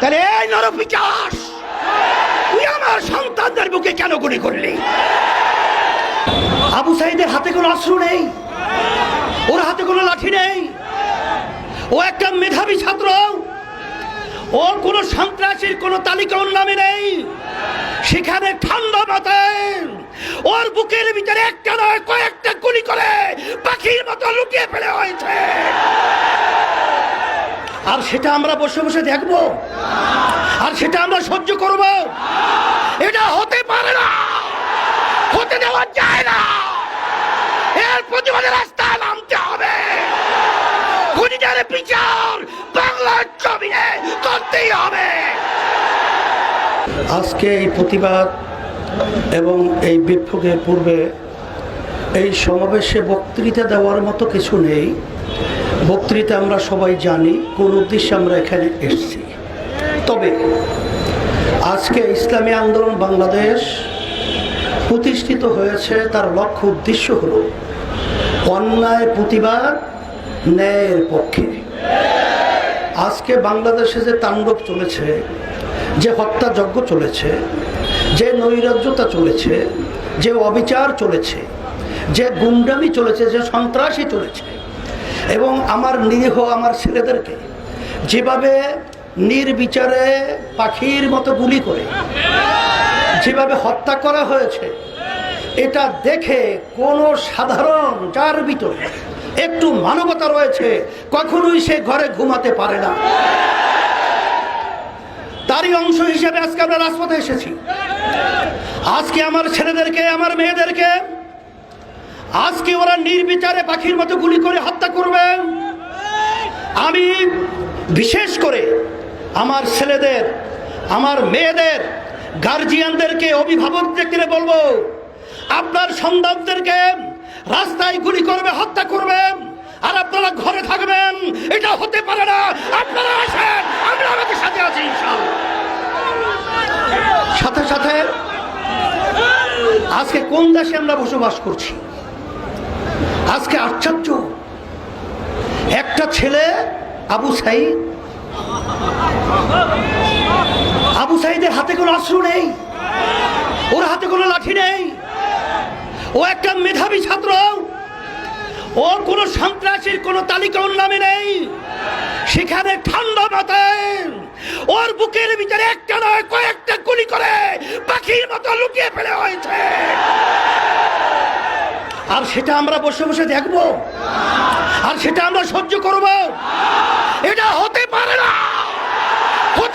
তাহলে এই নরপিচাস, তুই আমার সন্তানদের বুকে কেন গুলি করলি? আবু সাইদের হাতে কোনো অস্ত্র নেই, ওর হাতে কোনো লাঠি নেই, ও একটা মেধাবী ছাত্র, ওর কোনো সন্ত্রাসীর কোনো তালিকা ওর নামে নেই। সেখানে ঠান্ডা মাথায় ওর বুকের ভিতরে একটা নয় কয়েকটা গুলি করে পাখির মতো লুকিয়ে ফেলে হয়েছে। আর সেটা আমরা বসে বসে দেখবো, আর সেটা আমরা সহ্য করব? এটা হতে পারে না, হতে দেওয়া যায় না। এর প্রতিবাদে রাস্তায় নামতে হবে। খুনিদের বিচার বাংলার জমিনে করতেই হবে। আজকে এই প্রতিবাদ এবং এই বিক্ষোভের পূর্বে এই সমাবেশে বক্তৃতা দেওয়ার মতো কিছু নেই। বক্তৃতা আমরা সবাই জানি কোন উদ্দেশ্যে আমরা এখানে এসেছি। তবে আজকে ইসলামী আন্দোলন বাংলাদেশ প্রতিষ্ঠিত হয়েছে, তার লক্ষ্য উদ্দেশ্য হলো অন্যায় প্রতিবাদ, ন্যায়ের পক্ষে। আজকে বাংলাদেশে যে তাণ্ডব চলেছে, যে হত্যাযজ্ঞ চলেছে, যে নৈরাজ্যতা চলেছে, যে অবিচার চলেছে, যে গুন্ডামি চলেছে, যে সন্ত্রাসী চলেছে, এবং আমার নিরীহ আমার ছেলেদেরকে যেভাবে নির্বিচারে পাখির মতো গুলি করে যেভাবে হত্যা করা হয়েছে, এটা দেখে কোনো সাধারণ যার ভিতরে একটু মানবতা রয়েছে কখনোই সে ঘরে ঘুমাতে পারে না। তারই অংশ হিসেবে আজকে আমরা রাজপথে এসেছি। আজকে আমার ছেলেদেরকে, আমার মেয়েদেরকে আজকে ওরা নির্বিচারে পাখির মতো গুলি করে হত্যা করবে। আমি বিশেষ করে আমার ছেলেদের, আমার মেয়েদের গার্জিয়ানদেরকে, অভিভাবকদেরকে বলবো, আপনার সন্তানদেরকে রাস্তায় গুলি করবে, হত্যা করবে, আর আপনারা ঘরে থাকবেন, এটা হতে পারে না। আপনারা আসেন, আমরা আমাদের সাথে আছি ইনশাআল্লাহ। সাথে সাথে আজকে কোন দেশে আমরা বসবাস করছি? আজকে আশ্চর্য, একটা ছেলে আবু সাইদ, আবু সাইদের হাতে কোনো অস্ত্র নেই, ওর হাতে কোনো লাঠি নেই, ও একটা মেধাবী ছাত্র, ওর কোনো সন্ত্রাসীর কোনো তালিকা ওর নামে নেই। সেখানে ঠান্ডা মাথায় ওর বুকের ভিতরে একটা নয় কয়েকটা গুলি করে পাখির মতো লুকিয়ে ফেলে হয়েছে। আর সেটা আমরা বসে বসে দেখবো, আর সেটা আমরা সহ্য করব? এটা হতে পারে না, হতে